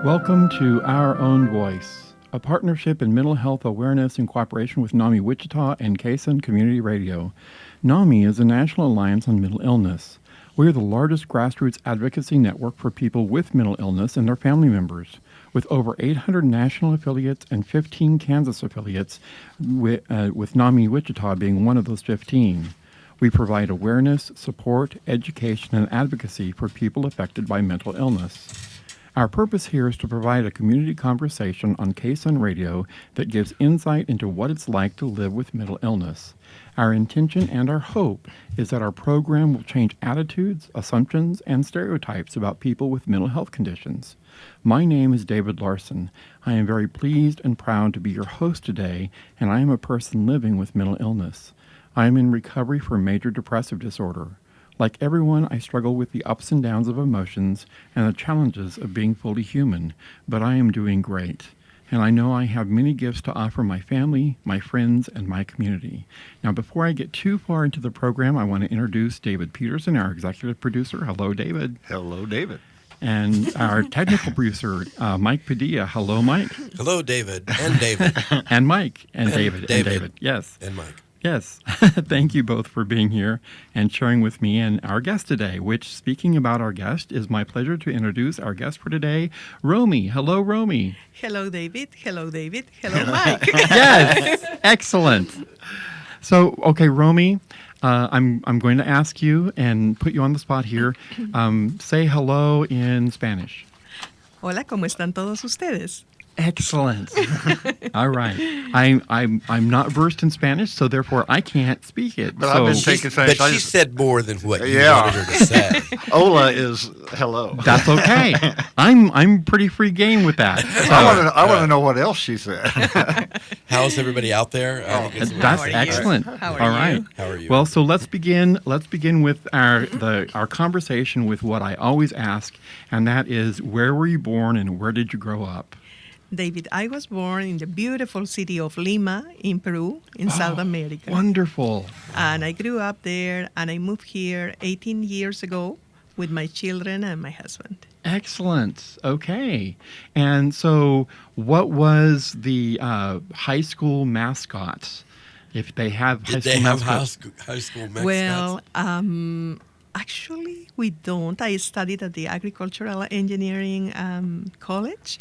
Welcome to Our Own Voice, a partnership in mental health awareness in cooperation with NAMI Wichita and KSUN Community Radio. NAMI is a national alliance on mental illness. We are the largest grassroots advocacy network for people with mental illness and their family members, with over 800 national affiliates and 15 Kansas affiliates, with NAMI Wichita being one of those 15. We provide awareness, support, education, and advocacy for people affected by mental illness. Our purpose here is to provide a community conversation on KSUN Radio that gives insight into what it's like to live with mental illness. Our intention and our hope is that our program will change attitudes, assumptions, and stereotypes about people with mental health conditions. My name is David Larson. I am very pleased and proud to be your host today, and I am a person living with mental illness. I am in recovery for major depressive disorder. Like everyone, I struggle with the ups and downs of emotions and the challenges of being fully human, but I am doing great. And I know I have many gifts to offer my family, my friends, and my community. Now, before I get too far into the program, I want to introduce David Peterson, our executive producer. Hello, David. Hello, David. And our technical producer, Mike Padilla. Hello, Mike. Hello, David. And David. And Mike. And David. And David. Yes. And Mike. Yes. Thank you both for being here and sharing with me and our guest today, which, speaking about our guest, is my pleasure to introduce our guest for today, Rommy. Hello, Rommy. Hello, David. Hello, David. Hello, Mike. Yes. Excellent. So, okay, Rommy, I'm going to ask you and put you on the spot here. Say hello in Spanish. Hola, ¿cómo están todos ustedes? Excellent. All right. I'm not versed in Spanish, so therefore I can't speak it. But I've been taking Spanish. But she said more than what you wanted her to say. Hola is hello. That's okay. I'm pretty free game with that. So, I want to know what else she said. How's everybody out there? That's excellent. How are All you? right. How are you? Well, so let's begin with our conversation with what I always ask, and that is, where were you born and where did you grow up? David, I was born in the beautiful city of Lima in Peru, in South America. Wonderful. And I grew up there, and I moved here 18 years ago with my children and my husband. Excellent. Okay. And so what was the high school mascot? If they have high Did school they have mascots? high school mascots? Well, actually, we don't. I studied at the Agricultural Engineering College.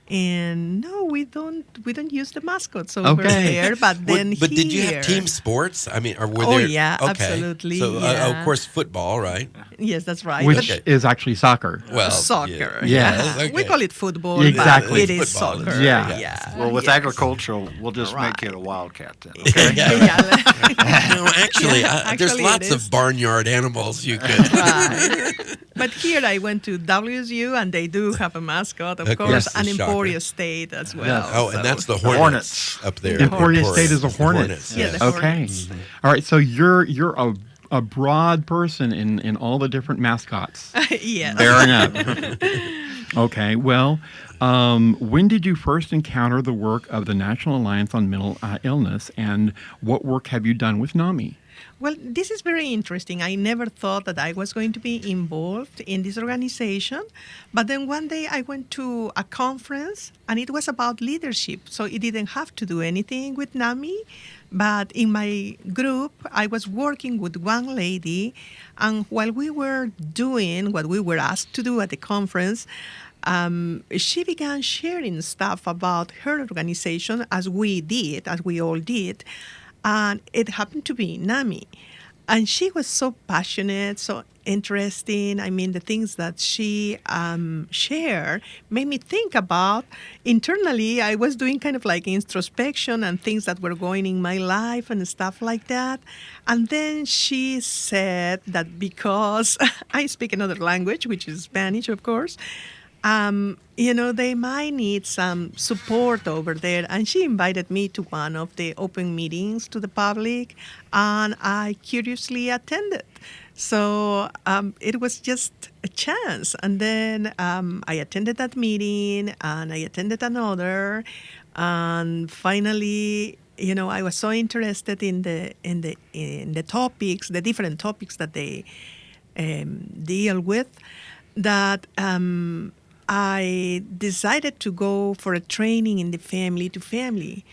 And no, we don't use the mascots over there. But then but here, did you have team sports? I mean, or were Oh, there? yeah, okay. absolutely, So, yeah. of course, football, right? Yes, that's right. Which Okay. is actually soccer. Well, Soccer. Yeah. Okay. We call it football, Exactly. but it is Football. soccer. Yeah. Well, with yes. agricultural, we'll just make it a wildcat then. Yeah. Yeah. No, actually, there's Actually, lots it of is. barnyard animals you could. Right. But here I went to WSU, and they do have a mascot, of Of course, course, and the shocker. Emporia State as well. Yes. Oh, and So- that's the Hornets. Hornets up there. Emporia State is a Hornets. Yeah, the Okay. Hornets. All right. So you're a broad person in all the different mascots. Yes. Fair enough. Okay. Well, when did you first encounter the work of the National Alliance on Mental Illness, and what work have you done with NAMI? Well, this is very interesting. I never thought that I was going to be involved in this organization. But then one day I went to a conference, and it was about leadership. So it didn't have to do anything with NAMI. But in my group, I was working with one lady. And while we were doing what we were asked to do at the conference, she began sharing stuff about her organization, as we all did. And it happened to be NAMI. And she was so passionate, so interesting. I mean, the things that she shared made me think about, internally, I was doing kind of like introspection and things that were going in my life and stuff like that. And then she said that because I speak another language, which is Spanish, of course, they might need some support over there. And she invited me to one of the open meetings to the public, and I curiously attended. So it was just a chance. And then I attended that meeting, and I attended another. And finally, I was so interested in the topics, the different topics that they deal with, that I decided to go for a training in the family to family.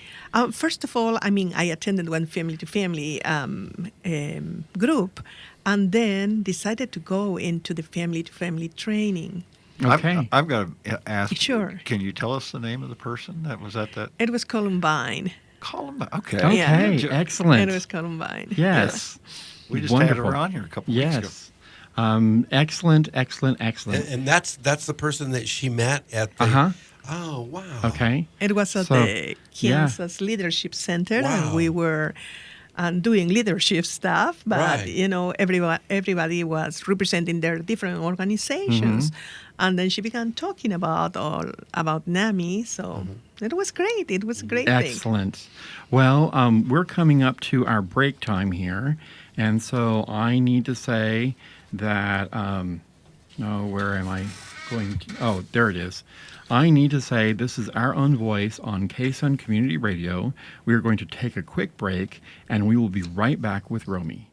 First of all, I mean, I attended one family to family group, and then decided to go into the family to family training. Okay. I've got to ask. Sure. Can you tell us the name of the person that was at that? It was Columbine. Columbine. Okay. Okay. Yeah. Excellent. It was Columbine. Yes. We just Wonderful. had her on here a couple weeks ago. Yes. Excellent. And that's the person that she met at the. Uh-huh. Oh wow. Okay. It was at So, the yeah. Kansas Leadership Center, Wow. and we were doing leadership stuff. But Right. everybody was representing their different organizations, Mm-hmm. and then she began talking about NAMI. So Mm-hmm. it was great. It was a great thing. Excellent. Well, we're coming up to our break time here, and so I need to say that. Where am I going to? Oh, there it is. I need to say this is Our Own Voice on KSUN Community Radio. We are going to take a quick break, and we will be right back with Rommy.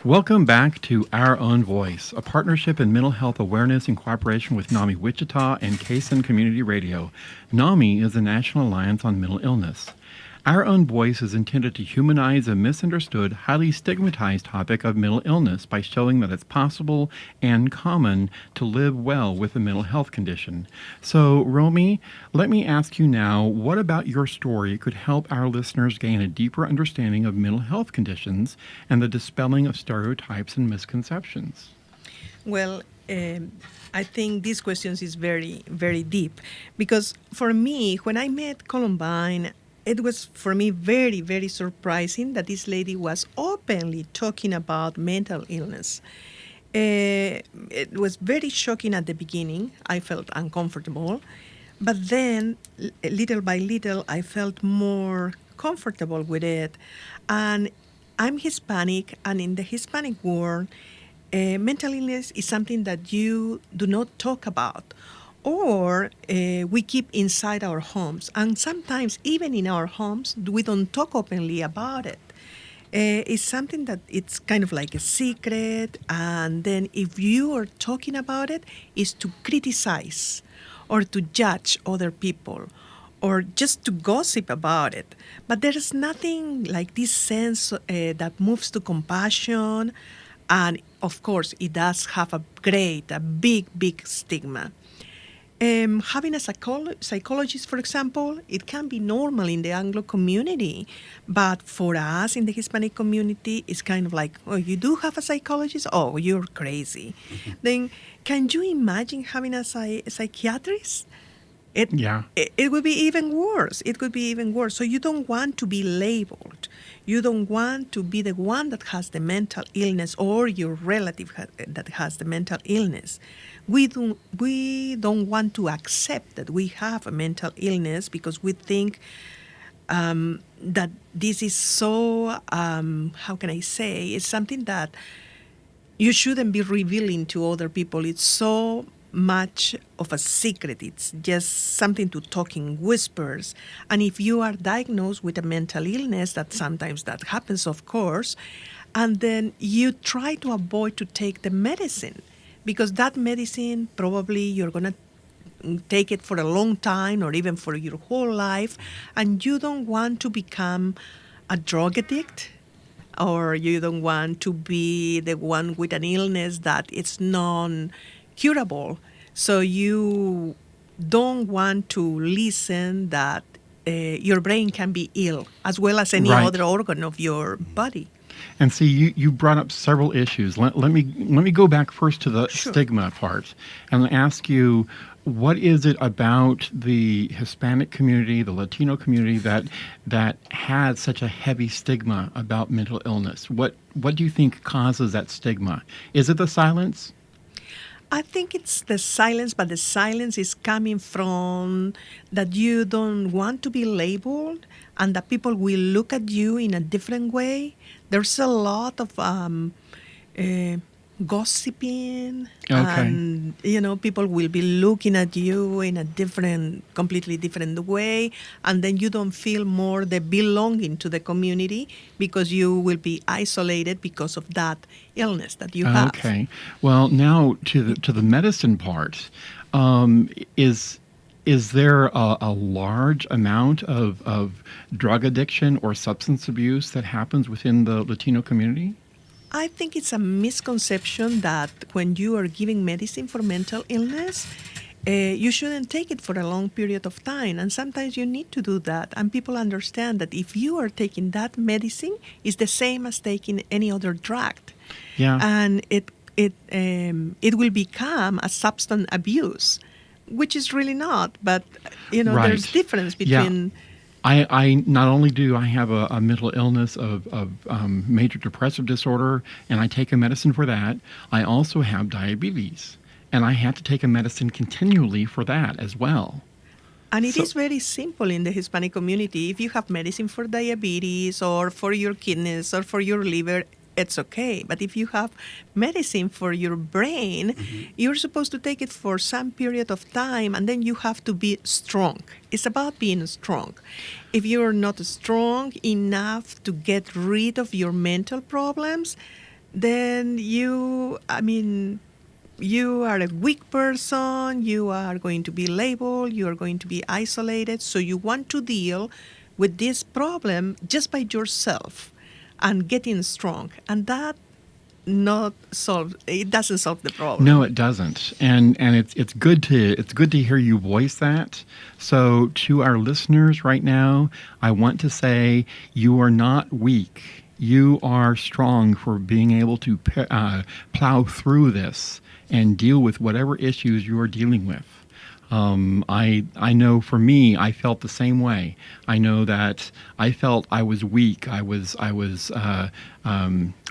Welcome back to Our Own Voice, a partnership in mental health awareness in cooperation with NAMI Wichita and KSUN Community Radio. NAMI is the National Alliance on Mental Illness. Our Own Voice is intended to humanize a misunderstood, highly stigmatized topic of mental illness by showing that it's possible and common to live well with a mental health condition. So, Rommy, let me ask you now, what about your story could help our listeners gain a deeper understanding of mental health conditions and the dispelling of stereotypes and misconceptions? Well, I think this question is very, very deep, because for me, when I met Columbine, it was for me very, very surprising that this lady was openly talking about mental illness. It was very shocking at the beginning. I felt uncomfortable. But then, little by little, I felt more comfortable with it. And I'm Hispanic, and in the Hispanic world, mental illness is something that you do not talk about, or we keep inside our homes. And sometimes, even in our homes, we don't talk openly about it. It's something that it's kind of like a secret, and then if you are talking about it, is to criticize or to judge other people or just to gossip about it. But there is nothing like this sense that moves to compassion, and of course, it does have a big, big stigma. Having a psychologist, for example, it can be normal in the Anglo community, but for us in the Hispanic community, it's kind of like, oh, you do have a psychologist? Oh, you're crazy. Then can you imagine having a psychiatrist? It would be even worse. It could be even worse. So you don't want to be labeled. You don't want to be the one that has the mental illness or your relative that has the mental illness. We don't want to accept that we have a mental illness because we think that this is so, how can I say, it's something that you shouldn't be revealing to other people. It's so much of a secret. It's just something to talk in whispers. And if you are diagnosed with a mental illness, that sometimes that happens, of course, and then you try to avoid to take the medicine, because that medicine probably you're going to take it for a long time or even for your whole life, and you don't want to become a drug addict, or you don't want to be the one with an illness that is non-curable. So you don't want to listen that your brain can be ill as well as any other organ of your body. And see, you brought up several issues. Let me go back first to the stigma part and ask you, what is it about the Hispanic community, the Latino community that has such a heavy stigma about mental illness? What do you think causes that stigma? Is it the silence? I think it's the silence, but the silence is coming from that you don't want to be labeled and that people will look at you in a different way. There's a lot of uh, gossiping, Okay. and people will be looking at you in a completely different way, and then you don't feel more the belonging to the community because you will be isolated because of that illness that you have. Okay. Well, now to the medicine part, um, is there a large amount of drug addiction or substance abuse that happens within the Latino community? I think it's a misconception that when you are giving medicine for mental illness, you shouldn't take it for a long period of time. And sometimes you need to do that. And people understand that if you are taking that medicine, it's the same as taking any other drug. Yeah. And it will become a substance abuse, which is really not. But, Right. there's difference Yeah. between... I not only do I have a mental illness of major depressive disorder, and I take a medicine for that, I also have diabetes, and I have to take a medicine continually for that as well. And it So- is very simple in the Hispanic community. If you have medicine for diabetes or for your kidneys or for your liver, it's okay. But if you have medicine for your brain, you're supposed to take it for some period of time, and then you have to be strong. It's about being strong. If you're not strong enough to get rid of your mental problems, then you are a weak person, you are going to be labeled, you are going to be isolated. So you want to deal with this problem just by yourself and getting strong. And that it doesn't solve the problem. No, it doesn't, and it's good to hear you voice that. So to our listeners right now, I want to say you are not weak. You are strong for being able to plow through this and deal with whatever issues you are dealing with. I know for me, I felt the same way. I know that I felt I was weak. I was a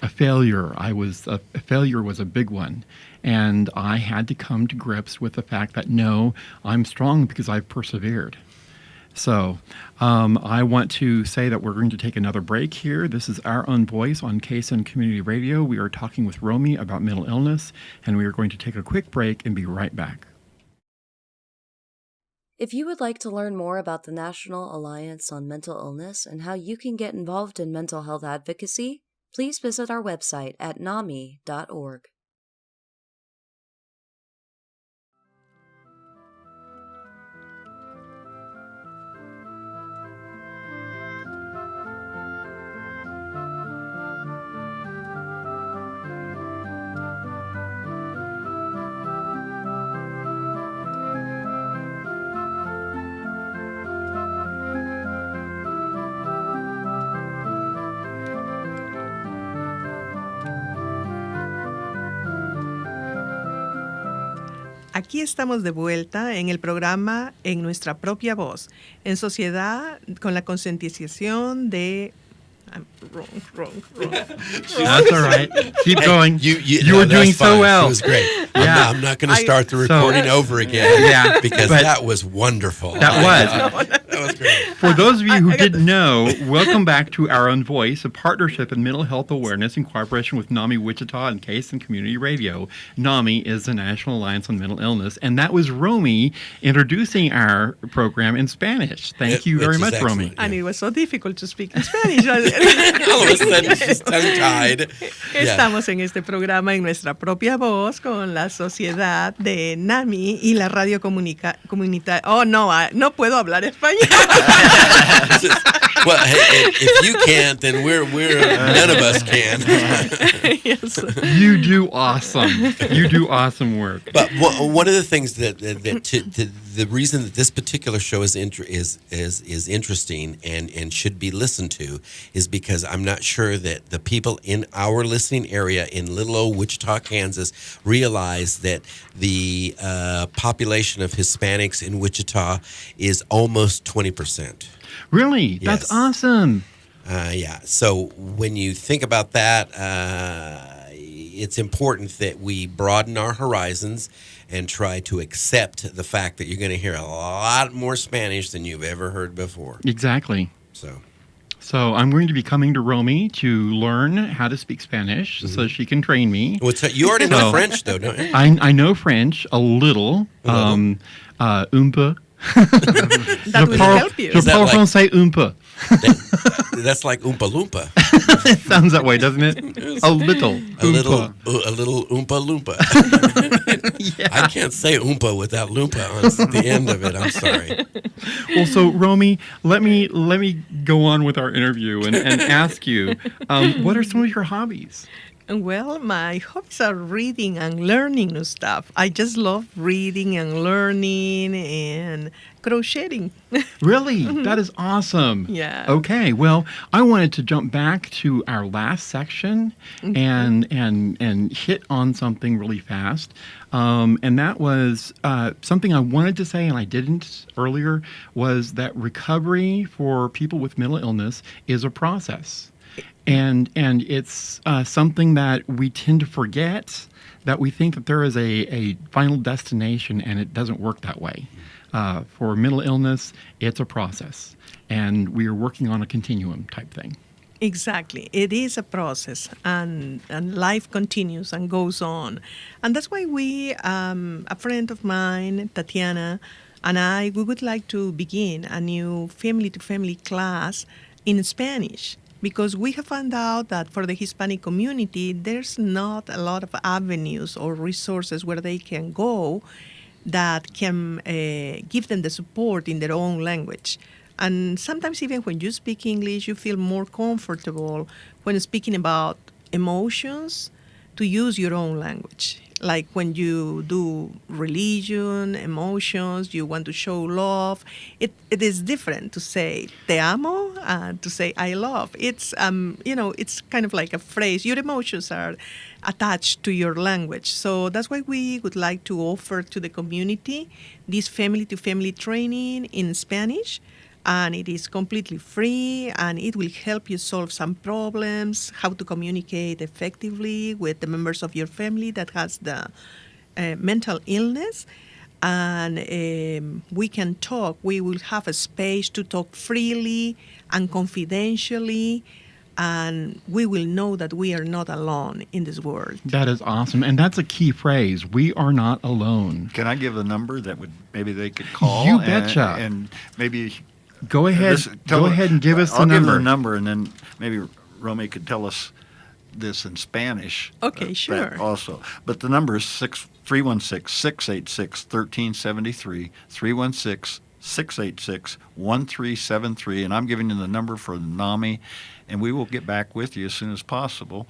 failure. A failure was a big one, and I had to come to grips with the fact that no, I'm strong because I've persevered. So I want to say that we're going to take another break here. This is Our Own Voice on KSN Community Radio. We are talking with Rommy about mental illness, and we are going to take a quick break and be right back. If you would like to learn more about the National Alliance on Mental Illness and how you can get involved in mental health advocacy, please visit our website at nami.org. Aquí estamos de vuelta en el programa En Nuestra Propia Voz, en sociedad con la concientización de... I'm wrong. That's all right. Keep going. You were that's doing so fine. well. It was great. Yeah. I'm not going to I- start the So- recording over again. Yeah, because but- that was wonderful. That was. That was great. For those of you who didn't know, welcome back to Our Own Voice, a partnership in mental health awareness in cooperation with NAMI Wichita and KSN Community Radio. NAMI is the National Alliance on Mental Illness, and that was Rommy introducing our program in Spanish. Thank you very Which is much, excellent. Rommy. And it was so difficult to speak in Spanish. All of a sudden, she's tongue-tied. Yeah. Estamos en este programa en nuestra propia voz con la sociedad de NAMI y la radio comunitaria. Oh, no, no puedo hablar español. Well, hey, if you can't, then we're none of us can. Yes. You do awesome. You do awesome work. But one of the things that the reason that this particular show is interesting and should be listened to is because I'm not sure that the people in our listening area in little old Wichita, Kansas, realize that the population of Hispanics in Wichita is almost 20%. Really? That's Yes. awesome. Yeah. So when you think about that, it's important that we broaden our horizons and try to accept the fact that you're going to hear a lot more Spanish than you've ever heard before. Exactly. So So I'm going to be coming to Romy to learn how to speak Spanish so she can train me. well, you already know So- French, though, don't you? I know French a little. little. Un peu. That will help you. Je Is that parle like- français un peu. That's like Oompa Loompa. It sounds that way, doesn't it? A little. A little Oompa Loompa. I can't say Oompa without Loompa on the end of it. I'm sorry. Well, so Romy, let me go on with our interview and ask you, what are some of your hobbies? Well, my hobbies are reading and learning new stuff. I just love reading and learning and crocheting. Really? That is awesome. Yeah. Okay. Well, I wanted to jump back to our last section and hit on something really fast. And that was something I wanted to say and I didn't earlier, was that recovery for people with mental illness is a process. And it's something that we tend to forget, that we think that there is a final destination, and it doesn't work that way. For mental illness, it's a process, and we are working on a continuum type thing. Exactly. It is a process, and life continues and goes on. And that's why we, a friend of mine, Tatiana, and I, we would like to begin a new family-to-family class in Spanish, because we have found out that for the Hispanic community, there's not a lot of avenues or resources where they can go that can give them the support in their own language. And sometimes even when you speak English, you feel more comfortable when speaking about emotions to use your own language. Like when you do religion, emotions, you want to show love, it is different to say te amo and to say I love. It's it's kind of like a phrase. Your emotions are attached to your language. So that's why we would like to offer to the community this family-to-family training in Spanish. And it is completely free, and it will help you solve some problems, how to communicate effectively with the members of your family that has the mental illness. And we can talk. We will have a space to talk freely and confidentially, and we will know that we are not alone in this world. That is awesome, and that's a key phrase. We are not alone. Can I give a number that would maybe they could call? You betcha. And maybe Go ahead. Go ahead and give us I'll the give number. the number, and then maybe Romy could tell us this in Spanish. Okay, that sure. Also, but the number is 316-686-1373. 316-686-1373, and I'm giving you the number for NAMI, and we will get back with you as soon as possible.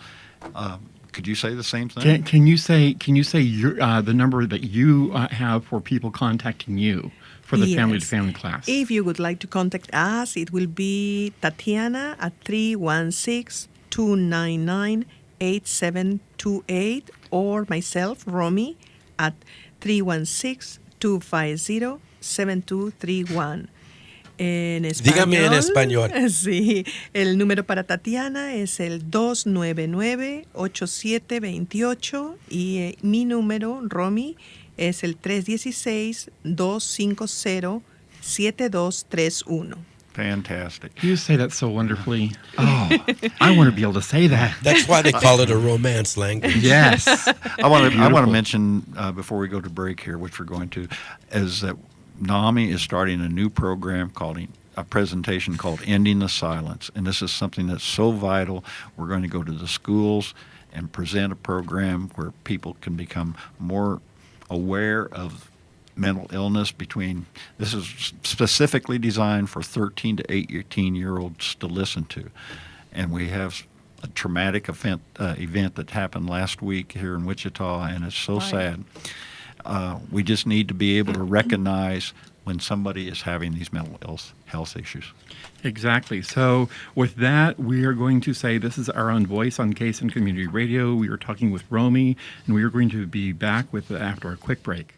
Could you say the same thing? Can you say your, the number that you have for people contacting you for the Yes. family-to-family class? If you would like to contact us, it will be Tatiana at 316-299-8728, or myself, Romy, at 316-250-7231. En español, Dígame en español. Sí, el número para Tatiana es el 299-8728 y mi número, Romy, es el 316-250-7231. Fantastic. You say that so wonderfully. Oh, I want to be able to say that. That's why they call it a romance language. Yes. I want to Beautiful. mention before we go to break here, which we're going to, is that NAMI is starting a new program a presentation called Ending the Silence. And this is something that's so vital. We're going to go to the schools and present a program where people can become more aware of mental illness. This is specifically designed for 13 to 18-year-olds to listen to. And we have a traumatic event that happened last week here in Wichita, and it's so sad. We just need to be able to recognize when somebody is having these mental health issues. Exactly. So with that, we are going to say this is our own voice on Case and Community Radio. We are talking with Romy, and we are going to be back after a quick break.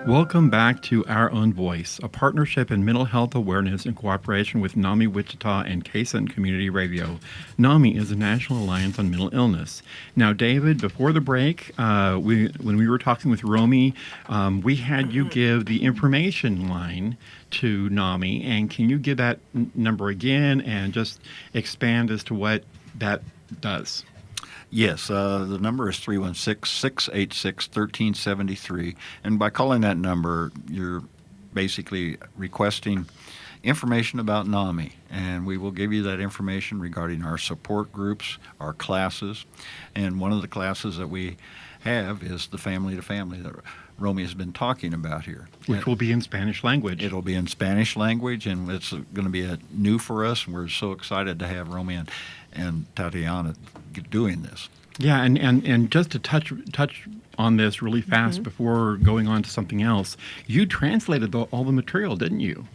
Welcome back to Our Own Voice, a partnership in mental health awareness in cooperation with NAMI Wichita and KSUN Community Radio. NAMI is a National Alliance on Mental Illness. Now, David, before the break, when we were talking with Rommy, we had you give the information line to NAMI, and can you give that number again and just expand as to what that does? Yes, the number is 316-686-1373. And by calling that number, you're basically requesting information about NAMI. And we will give you that information regarding our support groups, our classes. And one of the classes that we have is the family to family that Rommy has been talking about here. Which will be in Spanish language. It'll be in Spanish language, and it's going to be new for us. And we're so excited to have Rommy and Tatiana doing this. Yeah, and just to touch on this really fast before going on to something else, you translated all the material, didn't you?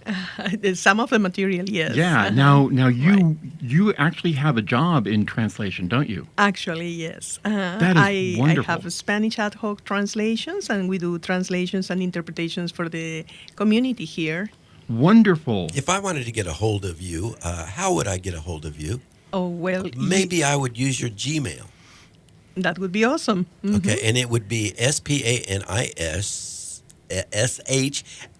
Some of the material, yes. Yeah. Now Right. you actually have a job in translation, don't you? Actually, yes. That is wonderful. I have Spanish ad hoc translations, and we do translations and interpretations for the community here. Wonderful. If I wanted to get a hold of you, how would I get a hold of you? Oh, well, Maybe I would use your Gmail. that would be awesome. Okay, and it would be SPANISSH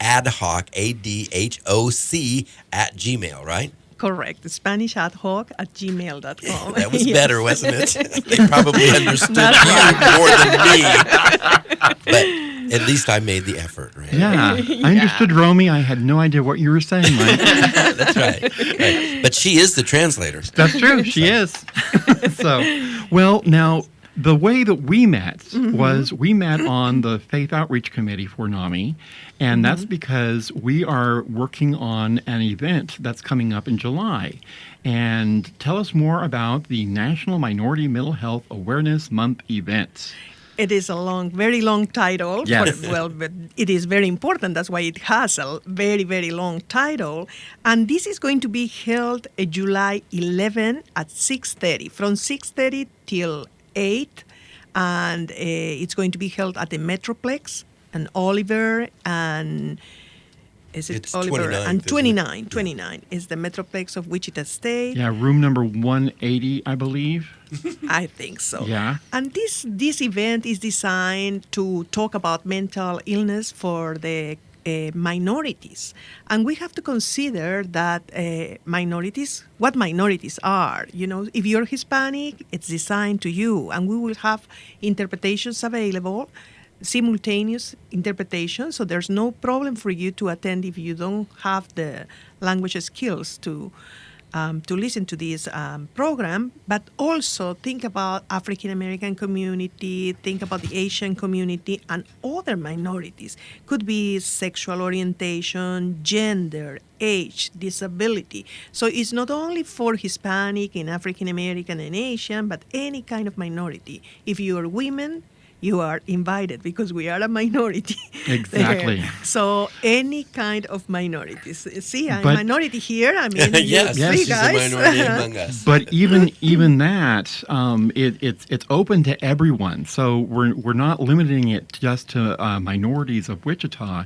ad hoc ADHOC at Gmail, right? Correct. Spanish ad hoc at gmail.com. That was Yes. better, wasn't it? They probably understood That's you more than me. But at least I made the effort, right? Yeah. I understood Rommy. I had no idea what you were saying, Mike. That's right. Right. But she is the translator. That's true. She is. So, well, now, the way that we met was we met on the Faith Outreach Committee for NAMI, and that's because we are working on an event that's coming up in July. And tell us more about the National Minority Mental Health Awareness Month event. It is a very long title. Yes. But it is very important. That's why it has a very, very long title. And this is going to be held July 11 at 6:30, from 6:30 till 8. And it's going to be held at the Metroplex and Oliver and... Is it It's Oliver? 29th, And isn't it? 29. 29 is the Metroplex of Wichita State. Yeah, room number 180, I believe. I think so. Yeah. And this event is designed to talk about mental illness for the minorities. And we have to consider that what minorities are. You know, if you're Hispanic, it's designed to you. And we will have interpretations available, simultaneous interpretation, so there's no problem for you to attend if you don't have the language skills to listen to this program. But also think about African American community, think about the Asian community and other minorities. Could be sexual orientation, gender, age, disability. So it's not only for Hispanic and African American and Asian, but any kind of minority. If you are women, you are invited because we are a minority. Exactly. there. So any kind of minorities. See, I'm a But- minority here. I mean, Yes, you she's guys. a minority among us. But even that, it's open to everyone. So we're not limiting it just to minorities of Wichita,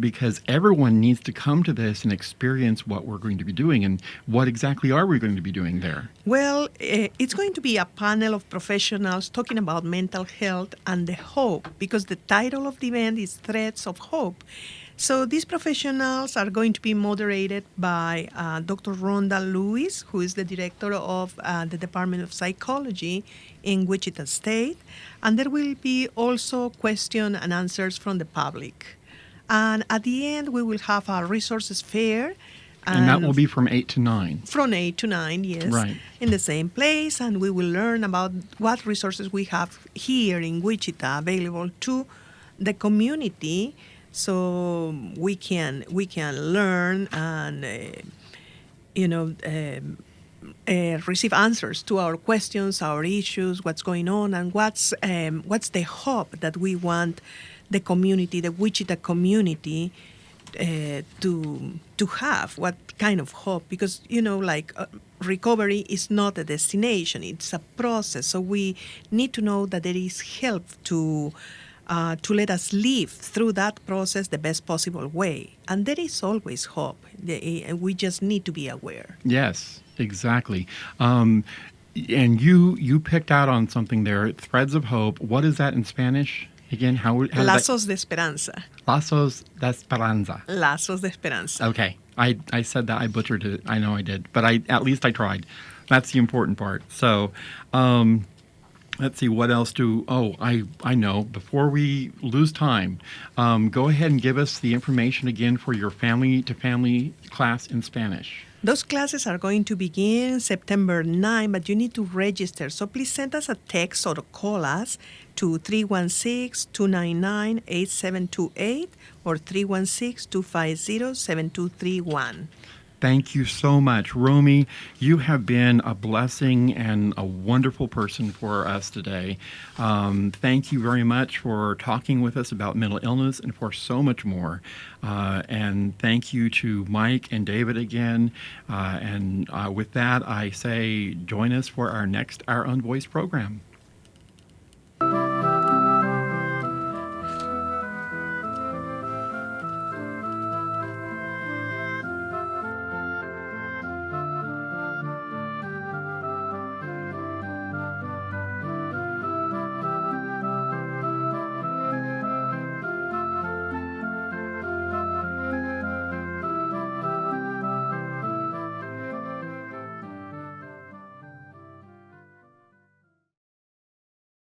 because everyone needs to come to this and experience what we're going to be doing. And what exactly are we going to be doing there? Well, it's going to be a panel of professionals talking about mental health and the hope, because the title of the event is Threads of Hope. So these professionals are going to be moderated by Dr. Rhonda Lewis, who is the director of the Department of Psychology in Wichita State. And there will be also question and answers from the public. And at the end, we will have a resources fair. And that will be from 8 to 9. From 8 to 9, yes. Right. In the same place, and we will learn about what resources we have here in Wichita available to the community, so we can learn and receive answers to our questions, our issues, what's going on, and what's the hope that we want the community, the Wichita community, to have. What kind of hope? Because recovery is not a destination; it's a process. So we need to know that there is help to to let us live through that process the best possible way. And there is always hope. We just need to be aware. Yes, exactly. And you picked out on something there, threads of hope. What is that in Spanish? Again, how does Lazos de esperanza. Lazos de esperanza. Lazos de esperanza. Okay. I said that. I butchered it. I know I did. But at least I tried. That's the important part. So, let's see. What else I know. Before we lose time, go ahead and give us the information again for your family-to-family class in Spanish. Those classes are going to begin September 9, but you need to register. So please send us a text or call us to 316-299-8728 or 316-250-7231. Thank you so much. Rommy, you have been a blessing and a wonderful person for us today. Thank you very much for talking with us about mental illness and for so much more. And thank you to Mike and David again. And with that, I say join us for our next Our Own Voice program.